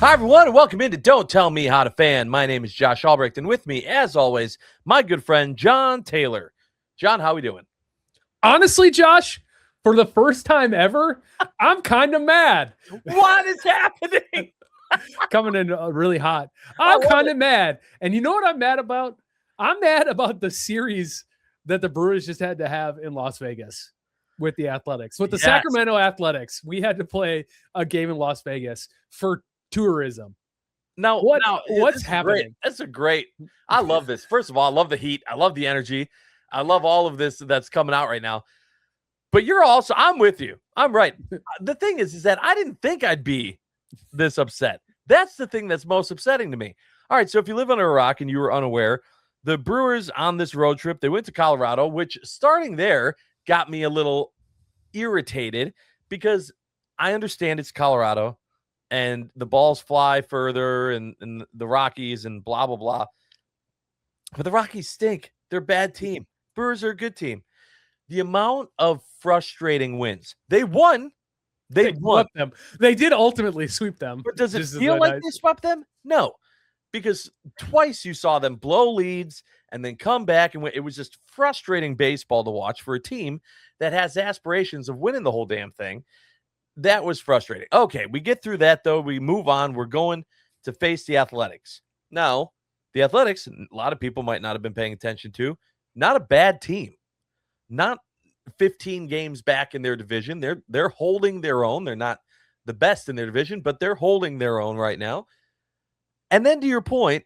Hi, everyone, and welcome into Don't Tell Me How to Fan. My name is Josh Albrecht, and with me, as always, my good friend, John Taylor. John, how we doing? Honestly, Josh, for the first time ever, I'm kind of mad. What is happening? Coming in really hot. I I'm love kind it. of mad. And you know what I'm mad about? I'm mad about the series that the Brewers just had to have in Las Vegas with the Athletics. With the Yes. Sacramento Athletics, we had to play a game in Las Vegas for tourism. Now, What's this is happening? great. That's a great. I love this. First of all, I love the heat. I love the energy. I love all of this that's coming out right now. But I'm with you. I'm right. The thing is that I didn't think I'd be this upset. That's the thing that's most upsetting to me. All right, so if you live under a rock and you were unaware, the Brewers on this road trip, they went to Colorado, which starting there got me a little irritated because I understand it's Colorado and the balls fly further and the Rockies and blah, blah, blah. But the Rockies stink. They're a bad team. Brewers are a good team. The amount of frustrating wins. They won. They won. Swept them. They did ultimately sweep them. But does it feel like they swept them? No. Because twice you saw them blow leads and then come back, and it was just frustrating baseball to watch for a team that has aspirations of winning the whole damn thing. That was frustrating. Okay, we get through that, though. We move on. We're going to face the Athletics. Now, the Athletics, a lot of people might not have been paying attention to, not a bad team. Not 15 games back in their division. They're holding their own. They're not the best in their division, but they're holding their own right now. And then to your point,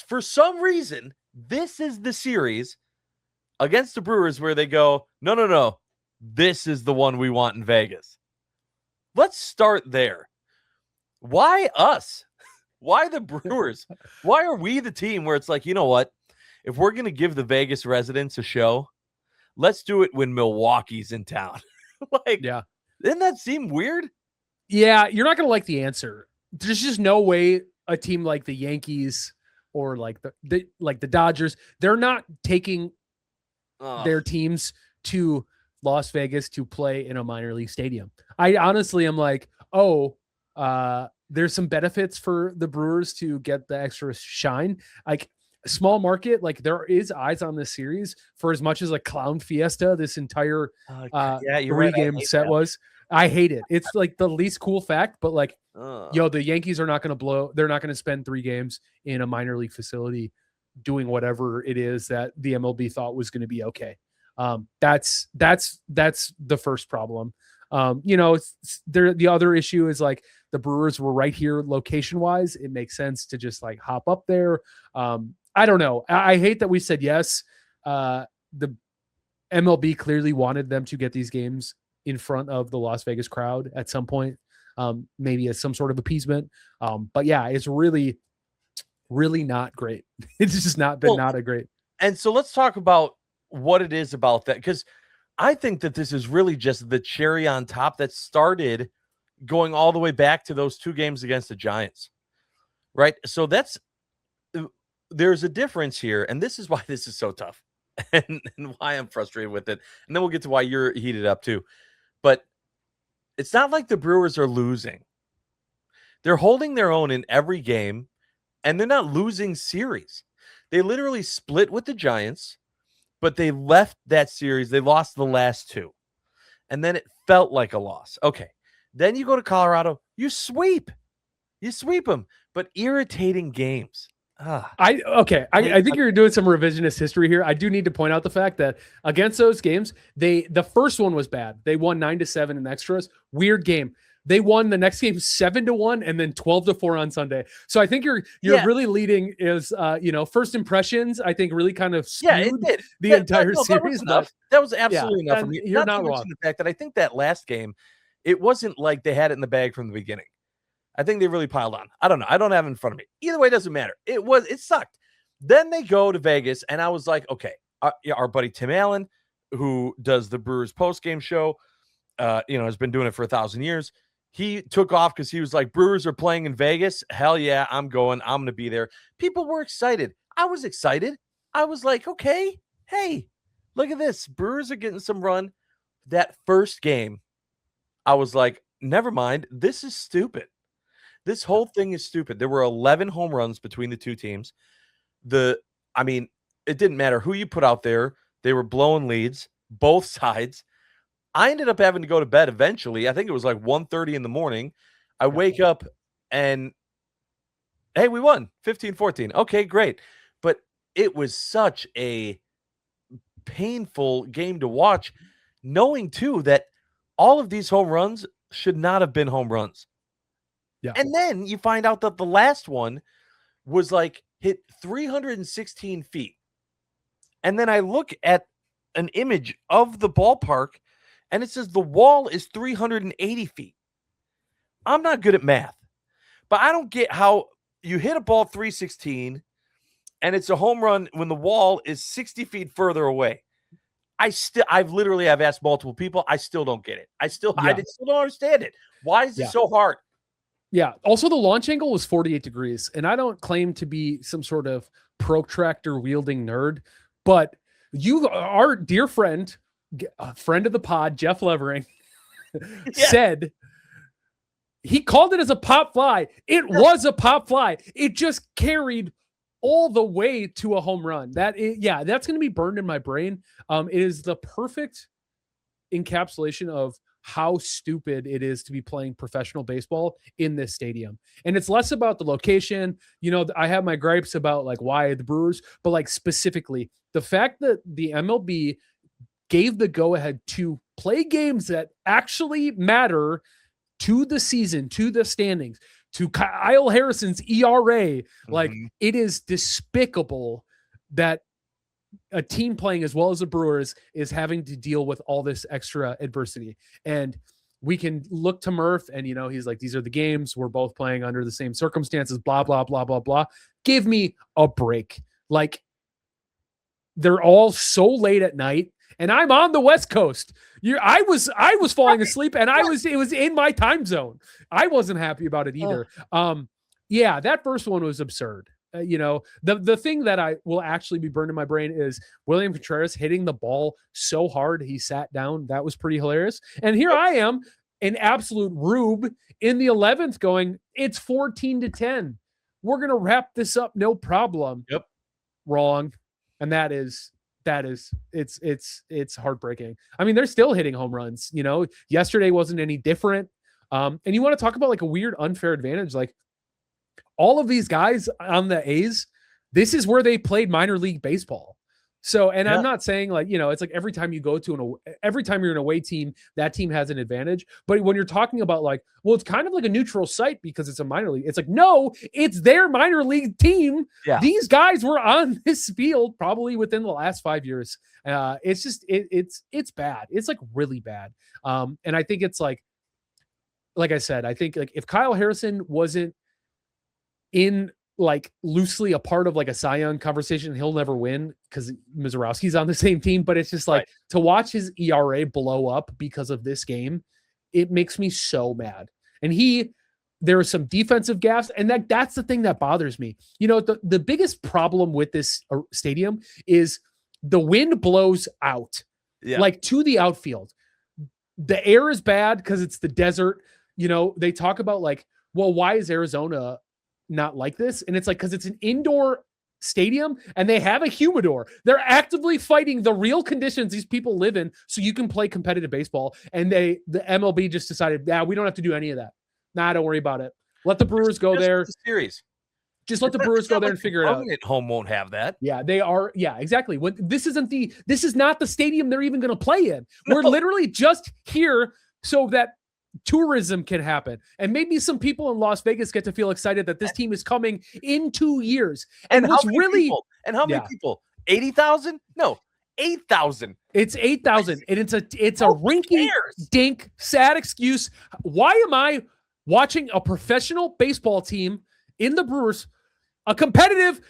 for some reason, this is the series against the Brewers where they go, no. This is the one we want in Vegas. Let's start there. Why us? Why the Brewers? Why are we the team where it's like, you know what? If we're going to give the Vegas residents a show, let's do it when Milwaukee's in town. Yeah. Didn't that seem weird? Yeah, you're not going to like the answer. There's just no way a team like the Yankees or like the Dodgers, they're not taking their teams to Las Vegas to play in a minor league stadium. I honestly am like, there's some benefits for the Brewers to get the extra shine. Like small market, like there is eyes on this series for as much as a clown fiesta this entire three-game set was. I hate it. It's like the least cool fact, but like, the Yankees are not going to blow. They're not going to spend 3 games in a minor league facility doing whatever it is that the MLB thought was going to be okay. That's the first problem. The other issue is like the Brewers were right here location wise. It makes sense to just like hop up there. I don't know. I hate that we said yes. The MLB clearly wanted them to get these games in front of the Las Vegas crowd at some point, maybe as some sort of appeasement. But yeah, it's really, really not great. It's just not been not a great. And so let's talk about what it is about that, because I think that this is really just the cherry on top that started going all the way back to those 2 games against the Giants, right? So there's a difference here, and this is why this is so tough and why I'm frustrated with it. And then we'll get to why you're heated up too. But it's not like the Brewers are losing. They're holding their own in every game, and they're not losing series. They literally split with the Giants, but they left that series. They lost the last 2, and then it felt like a loss. Okay. Then you go to Colorado, you sweep them, but irritating games. I think you're doing some revisionist history here. I do need to point out the fact that against those games, the first one was bad. They won 9-7 in extras. Weird game. They won the next game 7-1 and then 12-4 on Sunday. So I think you're really leading is first impressions. I think really kind of skewed the entire series. That was absolutely enough for me. You're not wrong. The fact that I think that last game, it wasn't like they had it in the bag from the beginning. I think they really piled on. I don't know. I don't have it in front of me. Either way, it doesn't matter. It sucked. Then they go to Vegas, and I was like, okay, our buddy Tim Allen, who does the Brewers post-game show, has been doing it for 1,000 years. He took off because he was like, Brewers are playing in Vegas. Hell yeah, I'm going. I'm going to be there. People were excited. I was excited. I was like, okay, hey, look at this. Brewers are getting some run. That first game, I was like, never mind. This is stupid. This whole thing is stupid. There were 11 home runs between the two teams. I mean, it didn't matter who you put out there. They were blowing leads, both sides. I ended up having to go to bed eventually. I think it was like 1:30 in the morning. I wake up and, hey, we won 15-14. Okay, great. But it was such a painful game to watch, knowing too that all of these home runs should not have been home runs. Yeah. And then you find out that the last one was like hit 316 feet. And then I look at an image of the ballpark and it says the wall is 380 feet. I'm not good at math, but I don't get how you hit a ball 316 and it's a home run when the wall is 60 feet further away. I've literally asked multiple people. I still don't get it. I still don't understand it. Why is it so hard? Yeah. Also, the launch angle was 48 degrees, and I don't claim to be some sort of protractor wielding nerd, but our dear friend, a friend of the pod, Jeff Levering, said he called it as a pop fly. It was a pop fly. It just carried all the way to a home run. That's going to be burned in my brain. It is the perfect encapsulation of how stupid it is to be playing professional baseball in this stadium. And it's less about the location. You know, I have my gripes about like why the Brewers, but like specifically the fact that the MLB gave the go ahead to play games that actually matter to the season, to the standings, to Kyle Harrison's ERA. Like, it is despicable that a team playing as well as the Brewers is having to deal with all this extra adversity. And we can look to Murph and, you know, he's like, these are the games. We're both playing under the same circumstances, blah, blah, blah, blah, blah. Give me a break. Like, they're all so late at night and I'm on the West Coast. I was falling asleep and it was in my time zone. I wasn't happy about it either. That first one was absurd. You know, the thing that I will actually be burned in my brain is William Contreras hitting the ball so hard he sat down. That was pretty hilarious. And here I am, an absolute rube in the 11th going, it's 14-10. We're going to wrap this up. No problem. Yep. Wrong. And it's heartbreaking. I mean, they're still hitting home runs. You know, yesterday wasn't any different. And you want to talk about like a weird unfair advantage, like all of these guys on the A's, this is where they played minor league baseball. So, and I'm not saying like, you know, it's like every time you're an away team, that team has an advantage. But when you're talking about like, well, it's kind of like a neutral site because it's a minor league. It's like, no, it's their minor league team. Yeah. These guys were on this field probably within the last 5 years. It's just, it's bad. It's like really bad. And I think it's like I said, I think like if Kyle Harrison wasn't in like loosely a part of like a Cy Young conversation, he'll never win because Mizorowski's on the same team. But it's just like to watch his ERA blow up because of this game, it makes me so mad. And there are some defensive gaffes, and that's the thing that bothers me. You know, the biggest problem with this stadium is the wind blows out, like to the outfield. The air is bad because it's the desert. You know, they talk about like, well, why is Arizona not like this? And it's like, because it's an indoor stadium and they have a humidor. They're actively fighting the real conditions these people live in so you can play competitive baseball. And the MLB just decided, we don't have to do any of that. Don't worry about it. Let the Brewers go there. The series. Just let the Brewers go there and figure it out. Home won't have that. Yeah, they are. Yeah, exactly. This is not the stadium they're even going to play in. We're literally just here so that tourism can happen. And maybe some people in Las Vegas get to feel excited that this team is coming in 2 years. And how many people? 80,000? No, 8,000. It's 8,000. And it's a rinky dink, sad excuse. Why am I watching a professional baseball team in the Brewers, a competitive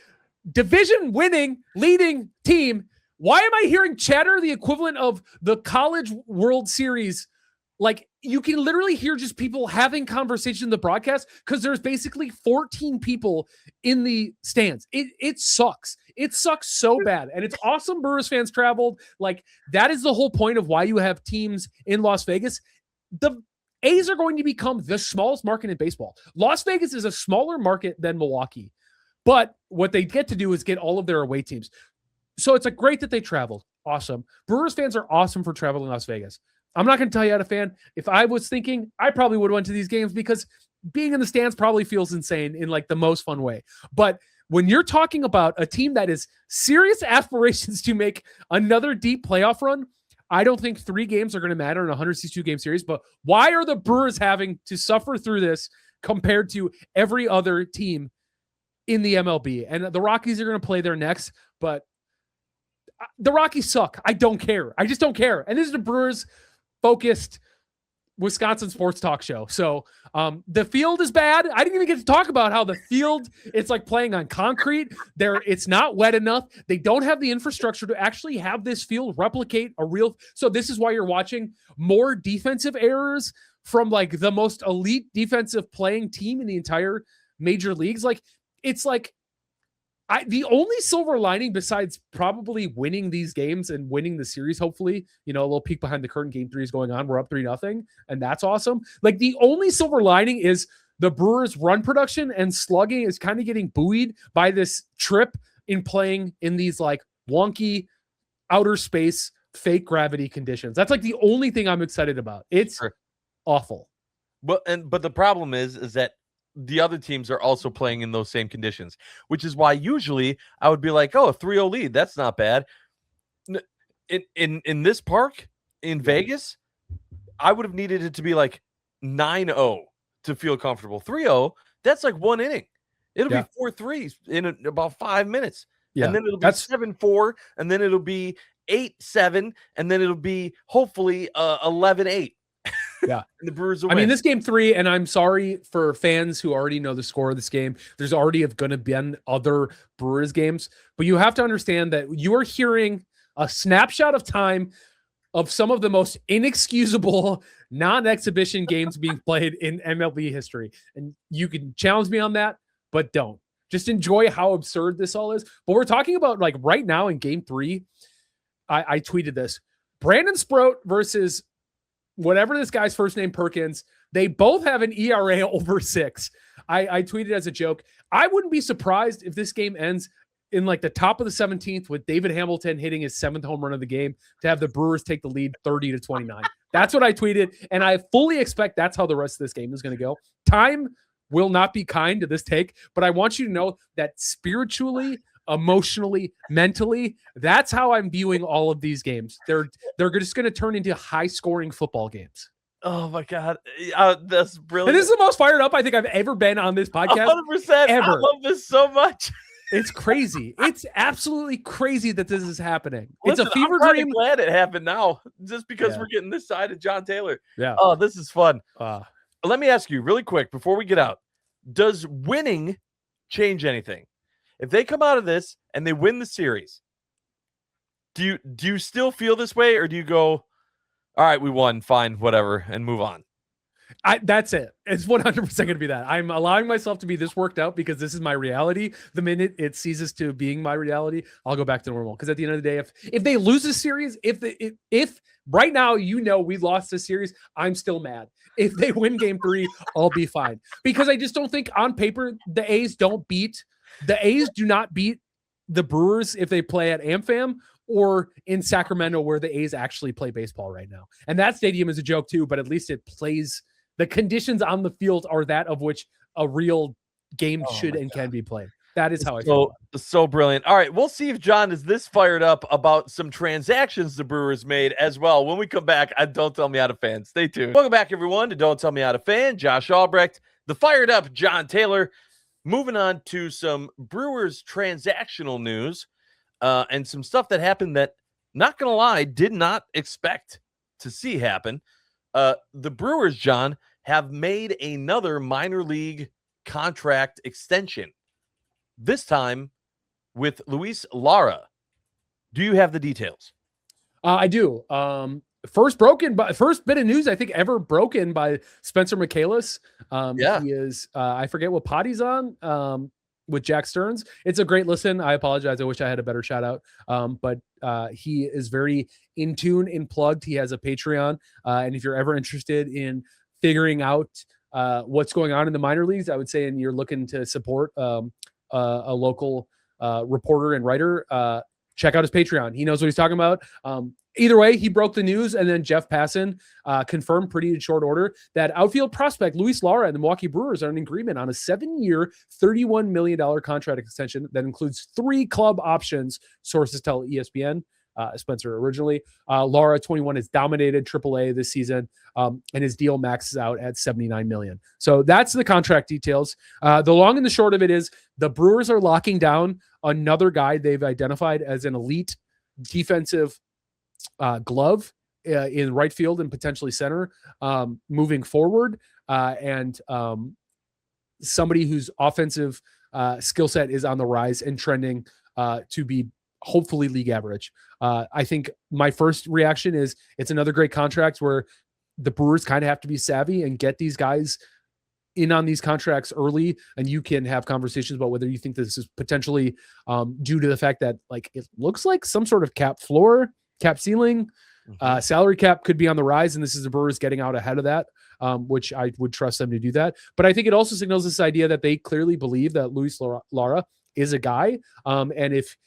division winning leading team? Why am I hearing chatter the equivalent of the College World Series? Like, you can literally hear just people having conversation in the broadcast because there's basically 14 people in the stands. It sucks. It sucks so bad. And it's awesome Brewers fans traveled. Like, that is the whole point of why you have teams in Las Vegas. A's are going to become the smallest market in baseball. Las Vegas is a smaller market than Milwaukee, but what they get to do is get all of their away teams. So it's great that they traveled. Awesome. Brewers fans are awesome for traveling Las Vegas. I'm not going to tell you how to fan. If I was thinking, I probably would have went to these games because being in the stands probably feels insane in like the most fun way. But when you're talking about a team that is serious aspirations to make another deep playoff run, I don't think 3 games are going to matter in a 162 game series. But why are the Brewers having to suffer through this compared to every other team in the MLB? And the Rockies are going to play there next, but the Rockies suck. I don't care. I just don't care. And this is the Brewers focused Wisconsin sports talk show. So the field is bad. I didn't even get to talk about how the field, it's like playing on concrete. It's not wet enough. They don't have the infrastructure to actually have this field replicate a real. So this is why you're watching more defensive errors from like the most elite defensive playing team in the entire major leagues. Like it's like, the only silver lining besides probably winning these games and winning the series, hopefully, a little peek behind the curtain, game 3 is going on. We're up 3-0, and that's awesome. Like the only silver lining is the Brewers' run production and slugging is kind of getting buoyed by this trip in playing in these like wonky outer space fake gravity conditions. That's like the only thing I'm excited about. It's awful. But the problem is that the other teams are also playing in those same conditions, which is why usually I would be like, oh, a 3-0 lead. That's not bad. In this park in Vegas, I would have needed it to be like 9-0 to feel comfortable. 3-0, that's like 1 inning. It'll be 4-3 in about 5 minutes. Yeah. And then it'll be 7-4, and then it'll be 8-7, and then it'll be hopefully 11-8. Yeah. And the Brewers will win. I mean, this game 3, and I'm sorry for fans who already know the score of this game. There's already going to be other Brewers games, but you have to understand that you are hearing a snapshot of time of some of the most inexcusable non-exhibition games being played in MLB history. And you can challenge me on that, but don't. Just enjoy how absurd this all is. But we're talking about like right now in game 3, I tweeted this. Brandon Sproat versus whatever this guy's first name, Perkins, they both have an ERA over 6. I tweeted as a joke. I wouldn't be surprised if this game ends in like the top of the 17th with David Hamilton hitting his 7th home run of the game to have the Brewers take the lead 30-29. That's what I tweeted. And I fully expect that's how the rest of this game is going to go. Time will not be kind to this take, but I want you to know that spiritually, emotionally, mentally, that's how I'm viewing all of these games. They're just going to turn into high-scoring football games. Oh my God, that's brilliant! And this is the most fired up I think I've ever been on this podcast. 100%. I love this so much. It's crazy. It's absolutely crazy that this is happening. Listen, it's a fever dream. I'm glad it happened now, just because we're getting this side of John Taylor. Yeah. Oh, this is fun. Let me ask you really quick before we get out: does winning change anything? If they come out of this and they win the series, do you still feel this way, or do you go, all right, we won, fine, whatever, and move on? That's it. It's 100% going to be that. I'm allowing myself to be this worked out because this is my reality. The minute it ceases to being my reality, I'll go back to normal. Because at the end of the day, if they lose this series, if right now we lost this series, I'm still mad. If they win game 3, I'll be fine. Because I just don't think on paper the A's do not beat the Brewers if they play at AmFam or in Sacramento where the A's actually play baseball right now. And that stadium is a joke too, but at least it plays. The conditions on the field are that of which a real game should and can be played. That is how I feel. So brilliant. All right, we'll see if John is this fired up about some transactions the Brewers made as well. When we come back, Don't Tell Me How to Fan. Stay tuned. Welcome back, everyone, to Don't Tell Me How to Fan. Josh Albrecht, the fired up John Taylor. Moving on to some Brewers transactional news and some stuff that happened that, not going to lie, did not expect to see happen. The Brewers, John, have made another minor league contract extension, this time with Luis Lara. Do you have the details? I do. First bit of news I think ever broken by Spencer Michaelis. He is I forget what pod he's on with Jack Stearns. It's a great listen. I apologize. I wish I had a better shout out. But he is very in tune and plugged. He has a Patreon. And if you're ever interested in figuring out what's going on in the minor leagues, I would say, and you're looking to support a local reporter and writer, check out his Patreon. He knows what he's talking about. Either way, he broke the news, and then Jeff Passan confirmed pretty in short order that outfield prospect Luis Lara and the Milwaukee Brewers are in agreement on a 7-year, $31 million contract extension that includes 3 club options, sources tell ESPN. Spencer originally. Lara, 21, has dominated AAA this season, and his deal maxes out at $79 million. So that's the contract details. The long and the short of it is the Brewers are locking down another guy they've identified as an elite defensive glove in right field and potentially center moving forward, and somebody whose offensive skill set is on the rise and trending to be hopefully league average. I think my first reaction is it's another great contract where the Brewers kind of have to be savvy and get these guys in on these contracts early, and you can have conversations about whether you think this is potentially due to the fact that like it looks like some sort of cap floor, cap ceiling, salary cap could be on the rise, and this is the Brewers getting out ahead of that, which I would trust them to do that. But I think it also signals this idea that they clearly believe that Luis Lara is a guy, and if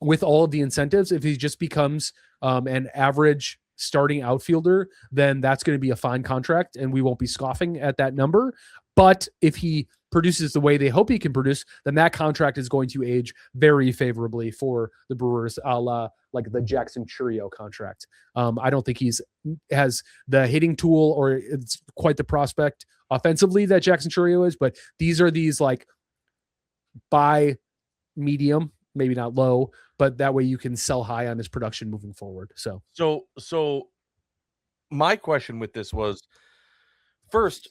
with all of the incentives, if he just becomes an average starting outfielder, then that's going to be a fine contract and we won't be scoffing at that number. But if he produces the way they hope he can produce, then that contract is going to age very favorably for the Brewers, a la like the Jackson Churio contract. I don't think has the hitting tool or it's quite the prospect offensively that Jackson Churio is, but these are like by medium, maybe not low, but that way you can sell high on his production moving forward. So my question with this was, first,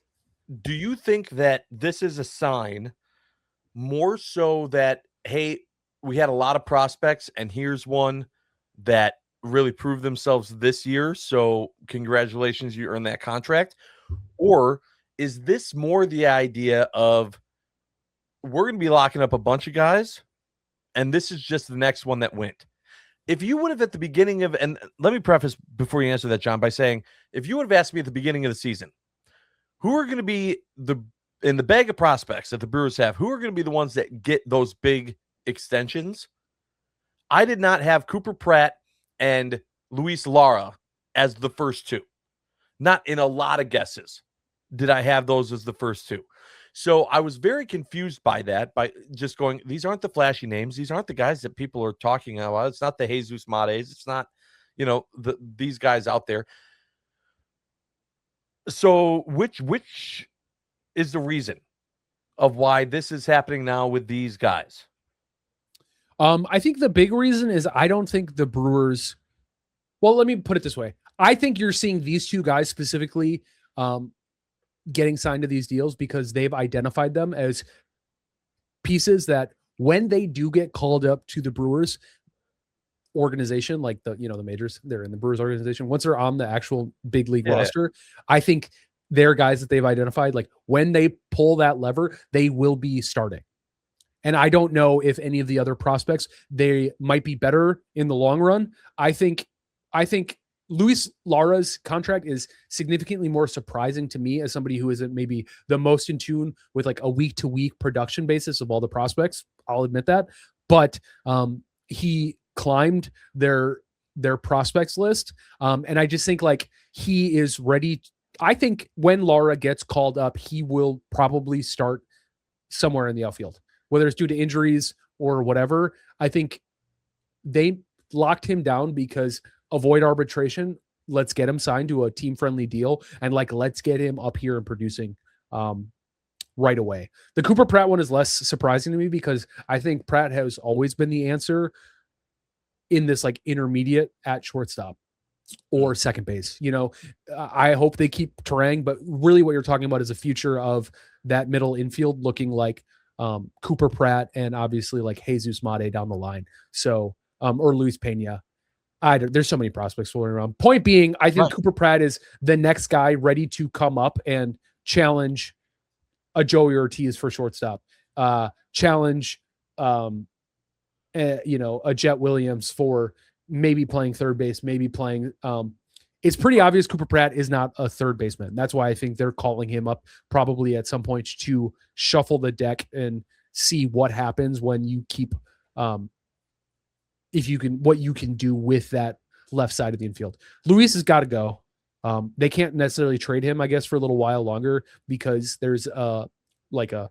do you think that this is a sign more so that, hey, we had a lot of prospects and here's one that really proved themselves this year, so congratulations, you earned that contract? Or is this more the idea of we're going to be locking up a bunch of guys and this is just the next one that went? If you would have at the beginning of, and let me preface before you answer that, John, by saying, if you would have asked me at the beginning of the season, who are going to be in the bag of prospects that the Brewers have, who are going to be the ones that get those big extensions? I did not have Cooper Pratt and Luis Lara as the first two. Not in a lot of guesses did I have those as the first two. So I was very confused by that, by just going, these aren't the flashy names. These aren't the guys that people are talking about. It's not the Jesus Mates. It's not, these guys out there. So which is the reason of why this is happening now with these guys? I think the big reason is I don't think the Brewers, well, let me put it this way. I think you're seeing these two guys specifically getting signed to these deals because they've identified them as pieces that when they do get called up to the Brewers organization, like the majors, they're in the Brewers organization. Once they're on the actual big league roster, I think they're guys that they've identified. Like when they pull that lever, they will be starting. And I don't know if any of the other prospects, they might be better in the long run. I think Luis Lara's contract is significantly more surprising to me as somebody who isn't maybe the most in tune with like a week to week production basis of all the prospects. I'll admit that, but he climbed their prospects list. And I just think like he is ready. I think when Lara gets called up, he will probably start somewhere in the outfield, whether it's due to injuries or whatever. I think they locked him down because avoid arbitration. Let's get him signed to a team friendly deal. And like, let's get him up here and producing right away. The Cooper Pratt one is less surprising to me because I think Pratt has always been the answer in this like intermediate at shortstop or second base. I hope they keep Terang, but really what you're talking about is a future of that middle infield looking like Cooper Pratt and obviously like Jesus Mate down the line. So, or Luis Pena. There's so many prospects floating around. Point being, I think Cooper Pratt is the next guy ready to come up and challenge a Joey Ortiz for shortstop, challenge, a Jet Williams for maybe playing third base, maybe playing it's pretty obvious Cooper Pratt is not a third baseman. That's why I think they're calling him up probably at some point to shuffle the deck and see what happens when you keep, if you can, what you can do with that left side of the infield. Luis has got to go. They can't necessarily trade him, I guess, for a little while longer because there's like a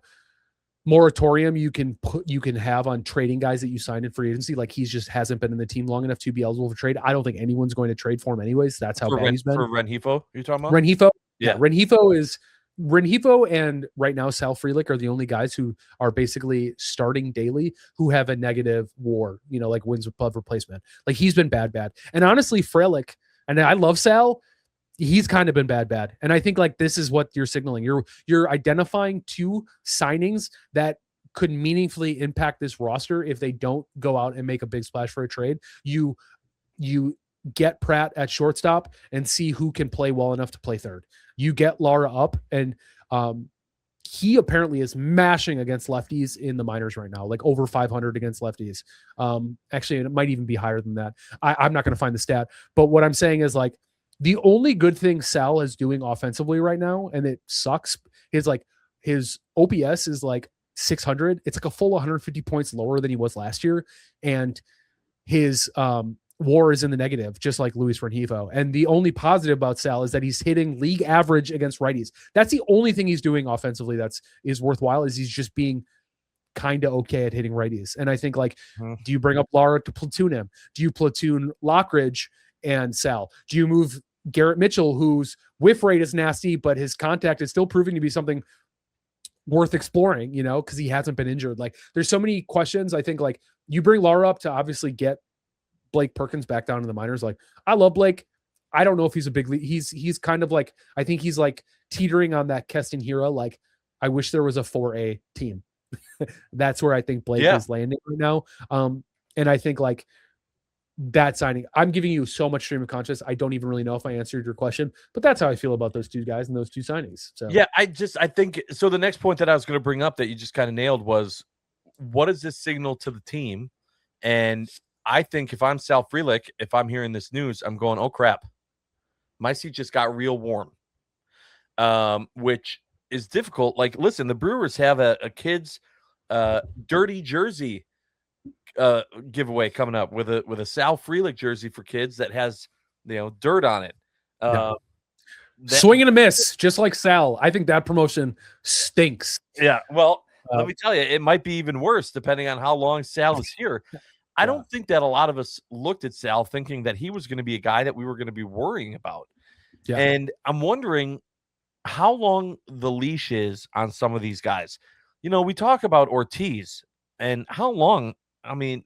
moratorium you can have on trading guys that you signed in free agency. Like he's just hasn't been in the team long enough to be eligible for trade. I don't think anyone's going to trade for him anyways. That's how bad he's been. For Rengifo, you're talking about? Rengifo? Yeah. Rengifo and right now Sal Frelick are the only guys who are basically starting daily who have a negative WAR, like wins above replacement. Like he's been bad. And honestly, Frelick, and I love Sal, he's kind of been bad. And I think like this is what you're signaling. You're identifying two signings that could meaningfully impact this roster if they don't go out and make a big splash for a trade. You get Pratt at shortstop and see who can play well enough to play third. You get Lara up, and he apparently is mashing against lefties in the minors right now, like over 500 against lefties. Actually, it might even be higher than that. I'm not going to find the stat, but what I'm saying is like the only good thing Sal is doing offensively right now, and it sucks, is like his OPS is like 600. It's like a full 150 points lower than he was last year, and his WAR is in the negative, just like Luis Rengifo. And the only positive about Sal is that he's hitting league average against righties. That's the only thing he's doing offensively is worthwhile, is he's just being kind of okay at hitting righties. And I think like, do you bring up Lara to platoon him? Do you platoon Lockridge and Sal? Do you move Garrett Mitchell, whose whiff rate is nasty, but his contact is still proving to be something worth exploring, because he hasn't been injured? Like there's so many questions. I think like you bring Lara up to obviously get Blake Perkins back down to the minors. Like I love Blake. I don't know if he's a big league. He's kind of like, I think he's like teetering on that Keston Hiura. Like I wish there was a 4A team. That's where I think Blake is landing right now. And I think like that signing, I'm giving you so much stream of conscious. I don't even really know if I answered your question, but that's how I feel about those two guys and those two signings. So yeah, I think so. The next point that I was going to bring up that you just kind of nailed was, what does this signal to the team? And I think if I'm Sal Frelick, if I'm hearing this news, I'm going, oh crap, my seat just got real warm, which is difficult. Like, listen, the Brewers have a kid's dirty jersey giveaway coming up with a Sal Frelick jersey for kids that has dirt on it. Swing and a miss, just like Sal. I think that promotion stinks. Yeah, well, let me tell you, it might be even worse depending on how long Sal is here. I don't think that a lot of us looked at Sal thinking that he was going to be a guy that we were going to be worrying about. Yeah. And I'm wondering how long the leash is on some of these guys. We talk about Ortiz and how long, I mean,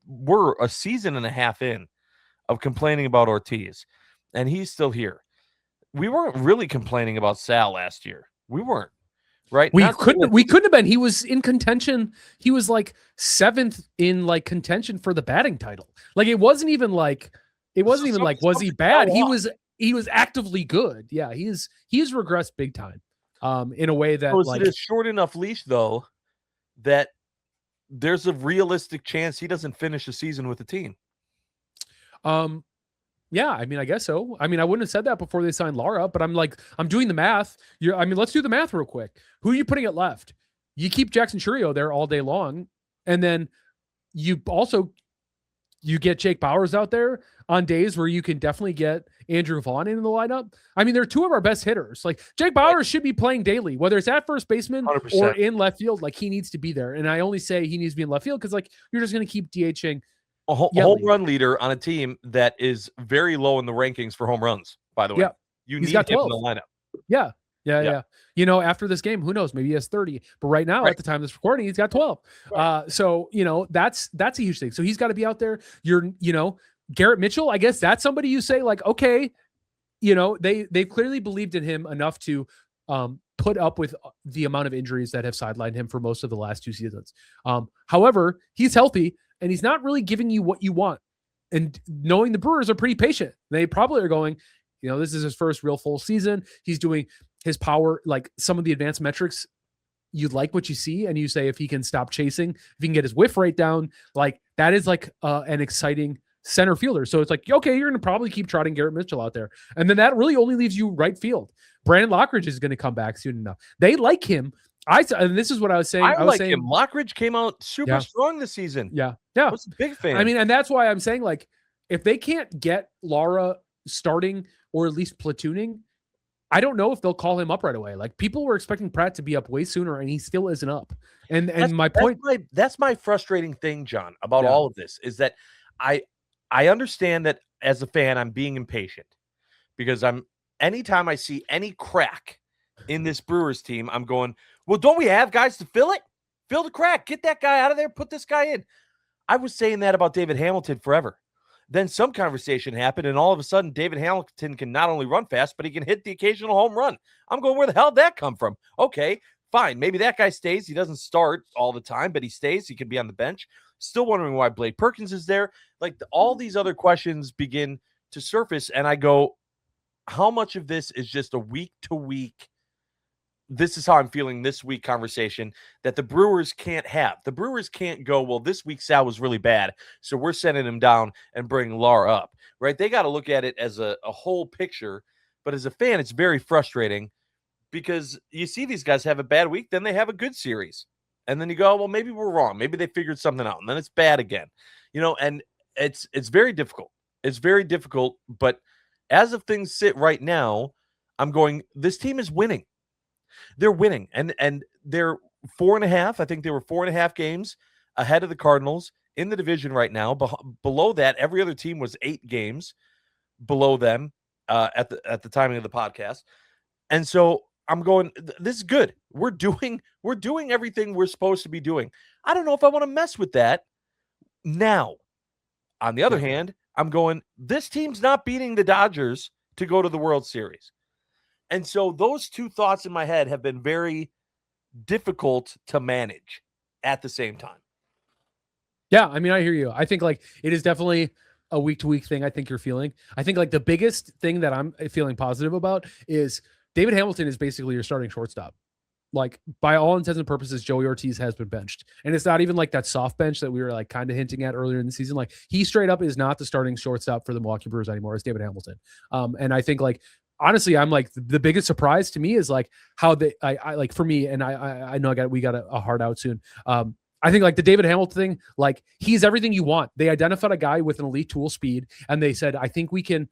we're a season and a half in of complaining about Ortiz, and he's still here. We weren't really complaining about Sal last year. We weren't. Right. We couldn't have been. He was in contention. He was like 7th in like contention for the batting title. Like it wasn't even like was he bad? He was actively good. Yeah, he's regressed big time. In a way that like a short enough leash though that there's a realistic chance he doesn't finish the season with the team. Yeah, I mean, I guess so. I mean, I wouldn't have said that before they signed Lara, but I'm doing the math. Let's do the math real quick. Who are you putting at left? You keep Jackson Churio there all day long, and then you get Jake Bauers out there on days where you can definitely get Andrew Vaughn in the lineup. I mean, they're two of our best hitters. Like Jake Bauers should be playing daily, whether it's at first baseman 100%. Or in left field. Like he needs to be there, and I only say he needs to be in left field because like you're just going to keep DHing. A home run leader on a team that is very low in the rankings for home runs, by the way. Yeah. You need him in the lineup. Yeah. After this game, who knows? Maybe he has 30. But right now, at the time of this recording, he's got 12. Right. So, that's a huge thing. So he's got to be out there. Garrett Mitchell, I guess that's somebody you say, like, okay, they've clearly believed in him enough to put up with the amount of injuries that have sidelined him for most of the last two seasons. However, he's healthy. And he's not really giving you what you want. And knowing the Brewers are pretty patient, they probably are going, this is his first real full season. He's doing his power, like some of the advanced metrics. You like what you see, and you say if he can stop chasing, if he can get his whiff rate down, like that is like an exciting center fielder. So it's like, okay, you're going to probably keep trotting Garrett Mitchell out there. And then that really only leaves you right field. Brandon Lockridge is going to come back soon enough. They like him. And this is what I was saying. I like him. Lockridge came out super strong this season. Yeah. I was a big fan. I mean, and that's why I'm saying, like, if they can't get Lara starting or at least platooning, I don't know if they'll call him up right away. Like, people were expecting Pratt to be up way sooner, and he still isn't up. And my point, that's my frustrating thing, John, about all of this is that I understand that as a fan, I'm being impatient because anytime I see any crack in this Brewers team, I'm going, well, don't we have guys to fill it? Fill the crack. Get that guy out of there. Put this guy in. I was saying that about David Hamilton forever. Then some conversation happened, and all of a sudden, David Hamilton can not only run fast, but he can hit the occasional home run. I'm going, where the hell did that come from? Okay, fine. Maybe that guy stays. He doesn't start all the time, but he stays. He can be on the bench. Still wondering why Blake Perkins is there. Like, all these other questions begin to surface, and I go, how much of this is just a week-to-week, this is how I'm feeling this week conversation that the Brewers can't have. The Brewers can't go, well, this week Sal was really bad, so we're sending him down and bringing Lar up, right? They got to look at it as a whole picture. But as a fan, it's very frustrating because you see these guys have a bad week, then they have a good series. And then you go, well, maybe we're wrong. Maybe they figured something out, and then it's bad again. And it's very difficult. It's very difficult, but as of things sit right now, I'm going, this team is winning. They're winning, and they're 4.5. I think they were 4.5 games ahead of the Cardinals in the division right now. Below that, every other team was 8 games below them at the timing of the podcast. And so I'm going, this is good. We're doing everything we're supposed to be doing. I don't know if I want to mess with that now. On the other hand, I'm going, this team's not beating the Dodgers to go to the World Series. And so those two thoughts in my head have been very difficult to manage at the same time. Yeah, I mean, I hear you. I think, like, it is definitely a week-to-week thing I think you're feeling. I think, like, the biggest thing that I'm feeling positive about is David Hamilton is basically your starting shortstop. Like, by all intents and purposes, Joey Ortiz has been benched. And it's not even like that soft bench that we were, like, kind of hinting at earlier in the season. Like, he straight up is not the starting shortstop for the Milwaukee Brewers anymore. It's David Hamilton. And I think, like, honestly, I'm like, the biggest surprise to me is like how I like, for me, and I know we got a hard out soon. I think, like, the David Hamilton thing, like, he's everything you want. They identified a guy with an elite tool speed, and they said, I think we can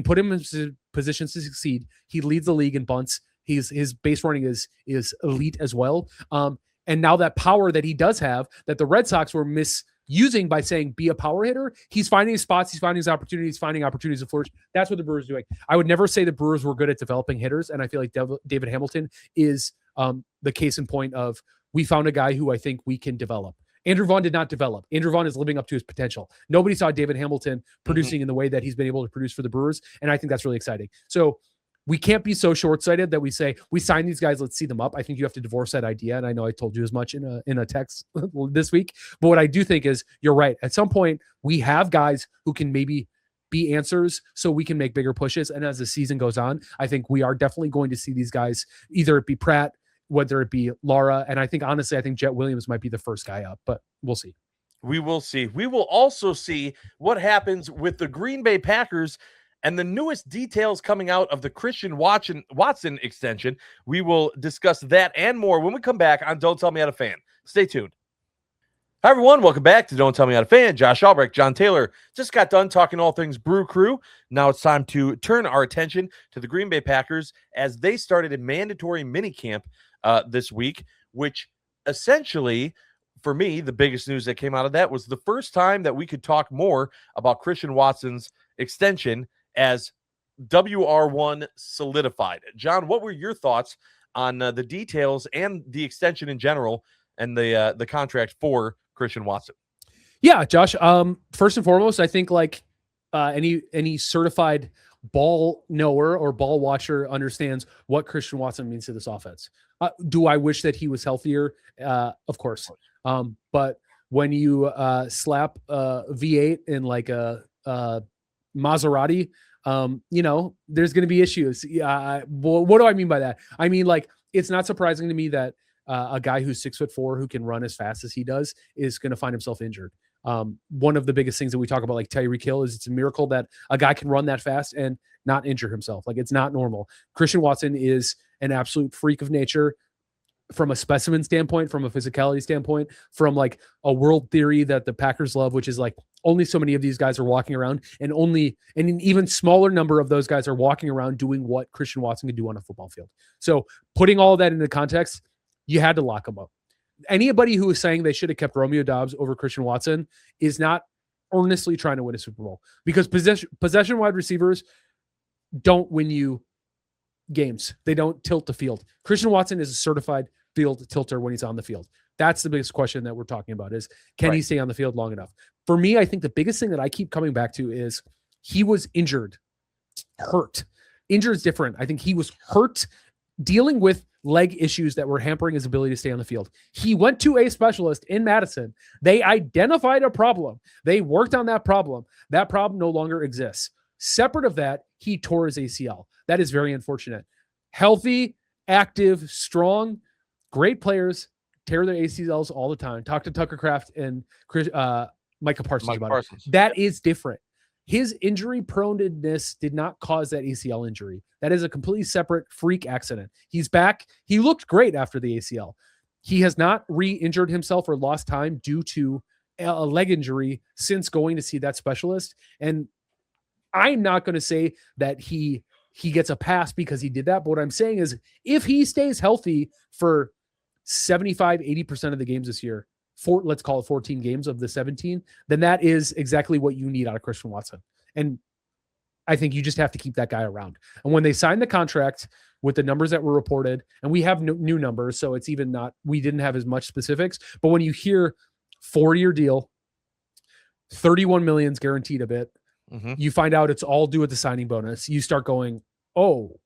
put him in positions to succeed. He leads the league in bunts. His base running is elite as well. And now that power that he does have, that the Red Sox were misusing by saying be a power hitter, he's finding his spots, he's finding his opportunities, finding opportunities to flourish. That's what the Brewers are doing. I would never say the Brewers were good at developing hitters, and I feel like David Hamilton is the case in point of, we found a guy who I think we can develop. Andrew Vaughn did not develop. Andrew Vaughn is living up to his potential. Nobody saw David Hamilton producing in the way that he's been able to produce for the Brewers, and I think that's really exciting. So we can't be so short-sighted that we say, we sign these guys, let's see them up. I think you have to divorce that idea, and I know I told you as much in a text this week. But what I do think is, you're right. At some point, we have guys who can maybe be answers so we can make bigger pushes. And as the season goes on, I think we are definitely going to see these guys, either it be Pratt, whether it be Lara. And I think, honestly, I think Jet Williams might be the first guy up, but we'll see. We will see. We will also see what happens with the Green Bay Packers and the newest details coming out of the Christian Watson extension. We will discuss that and more when we come back on Don't Tell Me How to Fan. Stay tuned. Hi, everyone. Welcome back to Don't Tell Me How to Fan. Josh Albrecht, John Taylor. Just got done talking all things Brew Crew. Now it's time to turn our attention to the Green Bay Packers as they started a mandatory minicamp this week, which essentially, for me, the biggest news that came out of that was the first time that we could talk more about Christian Watson's extension as WR1 solidified. John, what were your thoughts on the details and the extension in general and the contract for Christian Watson? Yeah, Josh. First and foremost, I think, like, any certified ball knower or ball watcher understands what Christian Watson means to this offense. Do I wish that he was healthier? Of course. But when you slap V8 in like a Maserati, there's going to be issues. What do I mean by that? I mean, like, it's not surprising to me that a guy who's 6'4", who can run as fast as he does, is going to find himself injured. One of the biggest things that we talk about, like Tyreek Hill, is it's a miracle that a guy can run that fast and not injure himself. Like, it's not normal. Christian Watson is an absolute freak of nature from a specimen standpoint, from a physicality standpoint, from like a world theory that the Packers love, which is like only so many of these guys are walking around, and an even smaller number of those guys are walking around doing what Christian Watson can do on a football field. So putting all of that into context, you had to lock him up. Anybody who is saying they should have kept Romeo Doubs over Christian Watson is not earnestly trying to win a Super Bowl, because possession wide receivers don't win you games. They don't tilt the field. Christian Watson is a certified field tilter when he's on the field. That's the biggest question that we're talking about, is can he stay on the field long enough? For me, I think the biggest thing that I keep coming back to is he was hurt. Injured is different. I think he was hurt dealing with leg issues that were hampering his ability to stay on the field. He went to a specialist in Madison. They identified a problem. They worked on that problem. That problem no longer exists. Separate of that, he tore his ACL. That is very unfortunate. Healthy, active, strong, great players tear their ACLs all the time. Talk to Tucker Kraft and Micah Parsons about it. That is different. His injury proneness did not cause that ACL injury. That is a completely separate freak accident. He's back. He looked great after the ACL. He has not re-injured himself or lost time due to a leg injury since going to see that specialist. And I'm not going to say that he gets a pass because he did that. But what I'm saying is, if he stays healthy for 75-80% of the games this year, let's call it 14 games of the 17, then that is exactly what you need out of Christian Watson. And I think you just have to keep that guy around. And when they signed the contract with the numbers that were reported, and we have new numbers, so it's even not, we didn't have as much specifics, but when you hear 4-year deal, 31 million's guaranteed of it, you find out it's all due with the signing bonus, you start going, oh,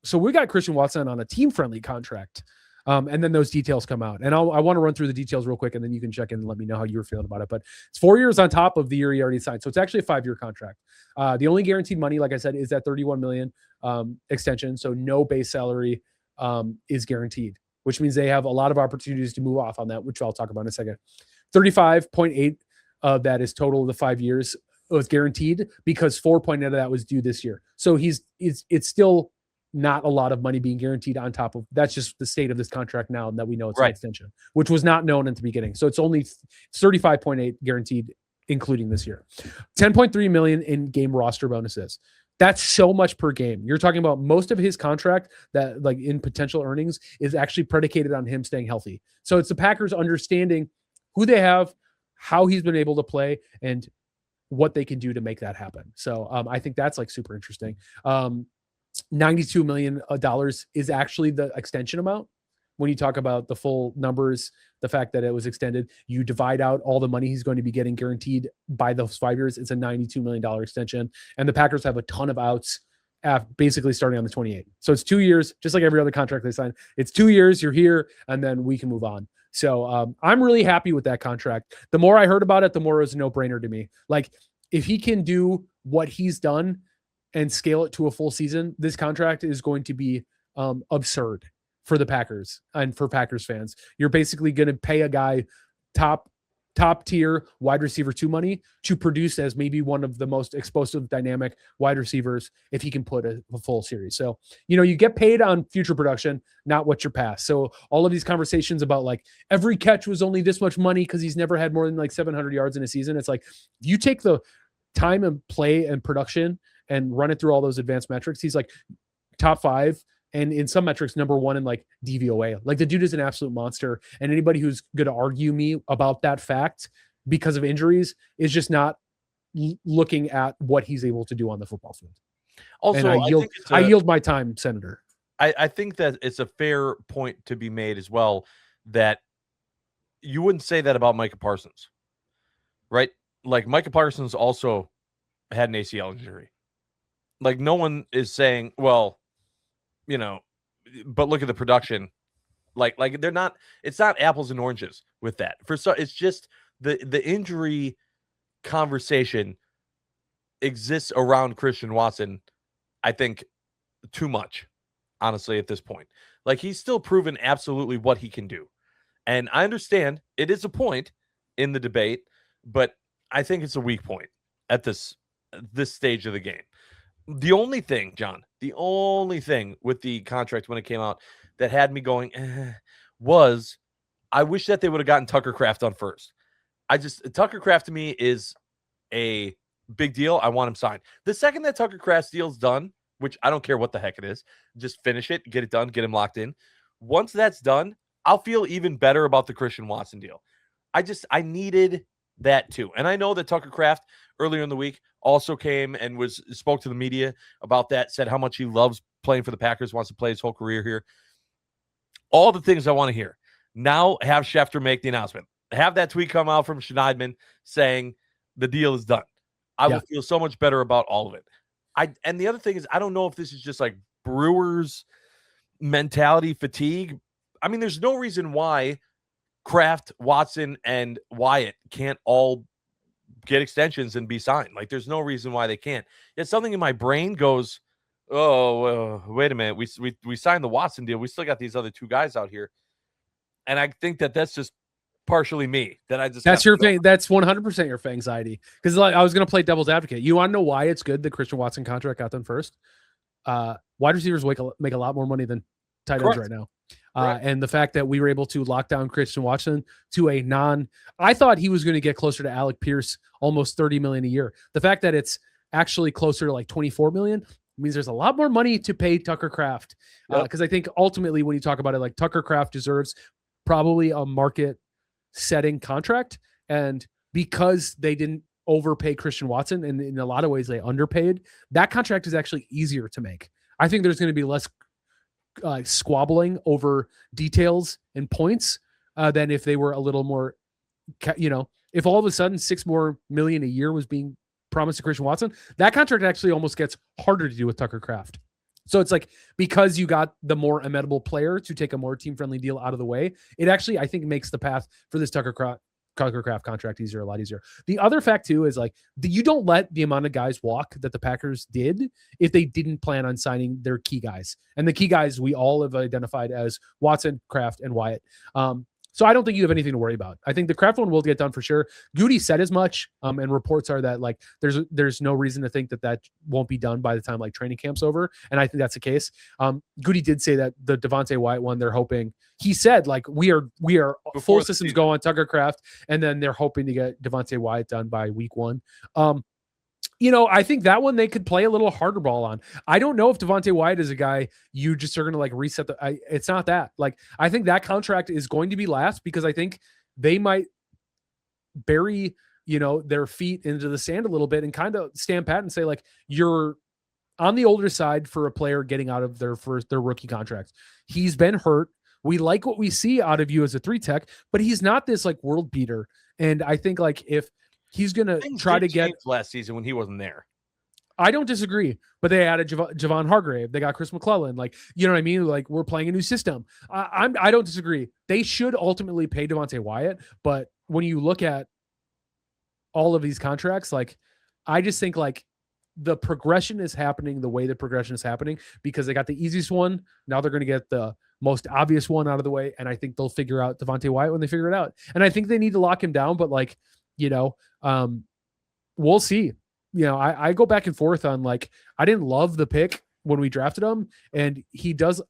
so we got Christian Watson on a team-friendly contract. And then those details come out. And I want to run through the details real quick, and then you can check in and let me know how you were feeling about it. But it's 4 years on top of the year he already signed. So it's actually a 5-year contract. The only guaranteed money, like I said, is that 31 million extension. So no base salary is guaranteed, which means they have a lot of opportunities to move off on that, which I'll talk about in a second. 35.8 of that is total of the 5 years was guaranteed, because 4.8 of that was due this year. So it's still not a lot of money being guaranteed on top of that's just the state of this contract now, and that we know it's an extension, which was not known at the beginning. So it's only 35.8 guaranteed, including this year. 10.3 million in game roster bonuses. That's so much per game. You're talking about most of his contract that, like, in potential earnings, is actually predicated on him staying healthy. So it's the Packers understanding who they have, how he's been able to play, and what they can do to make that happen. So I think that's like super interesting. $92 million is actually the extension amount. When you talk about the full numbers, the fact that it was extended, you divide out all the money he's going to be getting guaranteed by those 5 years. It's a $92 million extension. And the Packers have a ton of outs basically starting on the 28. So it's 2 years, just like every other contract they sign. It's 2 years, you're here, and then we can move on. So I'm really happy with that contract. The more I heard about it, the more it was a no-brainer to me. Like, if he can do what he's done and scale it to a full season, this contract is going to be absurd for the Packers and for Packers fans. You're basically going to pay a guy top tier wide receiver 2 money to produce as maybe one of the most explosive, dynamic wide receivers if he can put a full series. So, you get paid on future production, not what your past. So all of these conversations about like every catch was only this much money because he's never had more than like 700 yards in a season. It's like, you take the time and play and production and run it through all those advanced metrics, he's like top 5. And in some metrics, number 1 in like DVOA. Like, the dude is an absolute monster. And anybody who's going to argue me about that fact because of injuries is just not looking at what he's able to do on the football field. Also, and I yield my time, Senator. I think that it's a fair point to be made as well, that you wouldn't say that about Micah Parsons, right? Like, Micah Parsons also had an ACL injury. Like, no one is saying, well, but look at the production. Like they're not, it's not apples and oranges with that. It's just the injury conversation exists around Christian Watson, I think, too much, honestly, at this point. Like, he's still proven absolutely what he can do. And I understand it is a point in the debate but I think it's a weak point at this stage of the game. The only thing, John, with the contract when it came out that had me going was I wish that they would have gotten Tucker Kraft on first. Tucker Kraft to me is a big deal. I want him signed. The second that Tucker Kraft's deal's done, which I don't care what the heck it is, just finish it, get it done, get him locked in. Once that's done, I'll feel even better about the Christian Watson deal. I needed that too. And I know that Tucker Kraft earlier in the week also came and spoke to the media about that, said how much he loves playing for the Packers, wants to play his whole career here. All the things I want to hear. Now have Schefter make the announcement. Have that tweet come out from Schneidman saying the deal is done. I will feel so much better about all of it. And the other thing is, I don't know if this is just like Brewers mentality fatigue. I mean, there's no reason why Kraft, Watson, and Wyatt can't all get extensions and be signed. Like, there's no reason why they can't. Yet something in my brain goes, oh, wait a minute. We signed the Watson deal. We still got these other two guys out here. And I think that's just partially me. That's your thing. That's 100% your anxiety. Because like I was going to play devil's advocate. You want to know why it's good the Christian Watson contract got done first? Wide receivers make a lot more money than tight ends right now. And the fact that we were able to lock down Christian Watson to I thought he was going to get closer to Alec Pierce, almost $30 million a year. The fact that it's actually closer to like $24 million means there's a lot more money to pay Tucker Kraft. Because I think ultimately when you talk about it, like Tucker Kraft deserves probably a market setting contract. And because they didn't overpay Christian Watson, and in a lot of ways they underpaid, that contract is actually easier to make. I think there's going to be less squabbling over details and points than if they were a little more, if all of a sudden $6 million more a year was being promised to Christian Watson, that contract actually almost gets harder to do with Tucker Kraft. So it's like, because you got the more amenable player to take a more team-friendly deal out of the way, it actually, I think, makes the path for this Tucker Kraft contract a lot easier. The other fact too is like you don't let the amount of guys walk that the Packers did if they didn't plan on signing their key guys. And the key guys we all have identified as Watson, Kraft, and Wyatt. So I don't think you have anything to worry about. I think the Kraft one will get done for sure. Goody said as much, and reports are that like there's no reason to think that won't be done by the time like training camp's over, and I think that's the case. Goody did say that the Devontae Wyatt one, they're hoping. He said like we are full systems go on Tucker Kraft, and then they're hoping to get Devontae Wyatt done by week 1. I think that one they could play a little harder ball on. I don't know if Devontae Wyatt is a guy you just are going to like reset it's not that. Like, I think that contract is going to be last because I think they might bury, their feet into the sand a little bit and kind of stand pat and say like, you're on the older side for a player getting out of their rookie contract. He's been hurt. We like what we see out of you as a 3-tech, but he's not this like world beater. And I think like if he's going to try to get last season when he wasn't there. I don't disagree, but they added Javon Hargrave. They got Chris McClellan. Like, you know what I mean? Like, we're playing a new system. I don't disagree. They should ultimately pay Devontae Wyatt, but when you look at all of these contracts, like, I just think like the progression is happening the way the progression is happening because they got the easiest one. Now they're going to get the most obvious one out of the way, and I think they'll figure out Devontae Wyatt when they figure it out. And I think they need to lock him down, but like, we'll see. I go back and forth on like, I didn't love the pick when we drafted him, and he does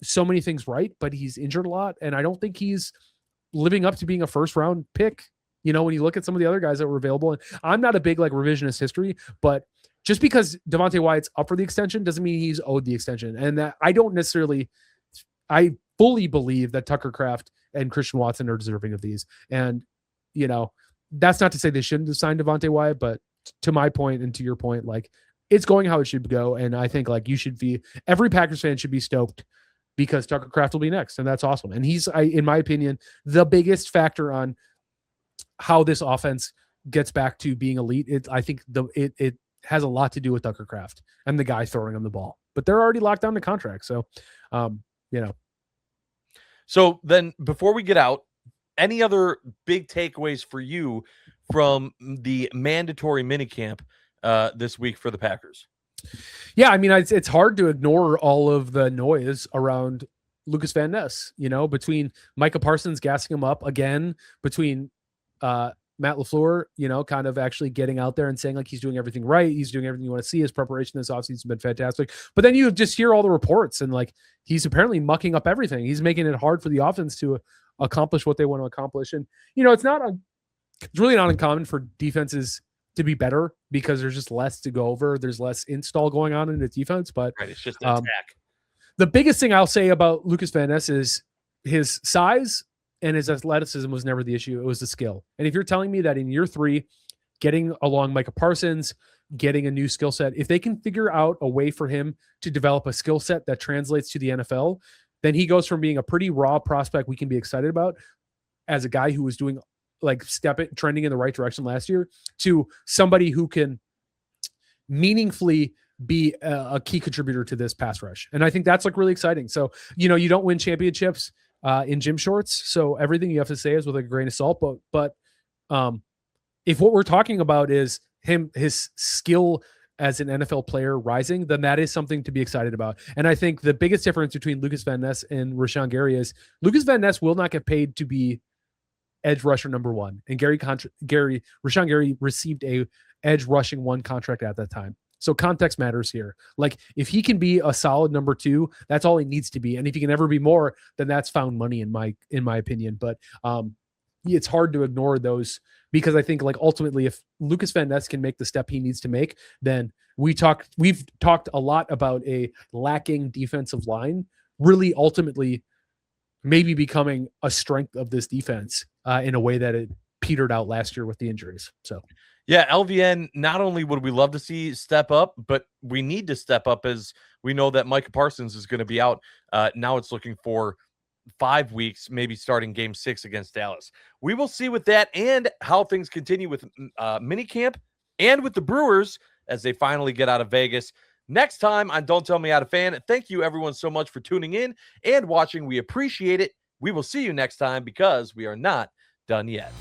so many things right, but he's injured a lot. And I don't think he's living up to being a first round pick. When you look at some of the other guys that were available, and I'm not a big like revisionist history, but just because Devontae Wyatt's up for the extension doesn't mean he's owed the extension. And that I fully believe that Tucker Kraft and Christian Watson are deserving of these. And, that's not to say they shouldn't have signed Devontae Wyatt, but to my point and to your point, like it's going how it should go. And I think like every Packers fan should be stoked because Tucker Kraft will be next. And that's awesome. And he's, in my opinion, the biggest factor on how this offense gets back to being elite. I think it has a lot to do with Tucker Kraft and the guy throwing him the ball, but they're already locked down the contract. So, So then before we get out, any other big takeaways for you from the mandatory minicamp this week for the Packers? Yeah, I mean, it's hard to ignore all of the noise around Lucas Van Ness, between Micah Parsons gassing him up again, between Matt LaFleur, kind of actually getting out there and saying like he's doing everything right. He's doing everything you want to see. His preparation this offseason has been fantastic. But then you just hear all the reports and like he's apparently mucking up everything. He's making it hard for the offense to accomplish what they want to accomplish. And, it's really not uncommon for defenses to be better because there's just less to go over. There's less install going on in the defense. But right, it's just an attack. The biggest thing I'll say about Lucas Van Ness is his size and his athleticism was never the issue. It was the skill. And if you're telling me that in year 3, getting along Micah Parsons, getting a new skill set, if they can figure out a way for him to develop a skill set that translates to the NFL, then he goes from being a pretty raw prospect we can be excited about as a guy who was doing like trending in the right direction last year to somebody who can meaningfully be a key contributor to this pass rush. And I think that's like really exciting. So, you don't win championships in gym shorts. So everything you have to say is with a grain of salt, but if what we're talking about is his skill as an NFL player rising, then that is something to be excited about. And I think the biggest difference between Lucas Van Ness and Rashawn Gary is Lucas Van Ness will not get paid to be edge rusher number 1. And Rashawn Gary received a edge rushing 1 contract at that time. So context matters here. Like if he can be a solid number 2, that's all he needs to be. And if he can ever be more, then that's found money in my opinion. But it's hard to ignore those because I think like ultimately if Lucas Van Ness can make the step he needs to make, then we've talked a lot about a lacking defensive line really ultimately maybe becoming a strength of this defense in a way that it petered out last year with the injuries. So yeah, LVN, not only would we love to see step up, but we need to step up as we know that Micah Parsons is going to be out. Now it's looking for 5 weeks, maybe starting game 6 against Dallas. We will see with that and how things continue with minicamp and with the Brewers as they finally get out of Vegas. Next time on Don't Tell Me How to Fan. Thank you everyone so much for tuning in and watching. We appreciate it. We will see you next time because we are not done yet.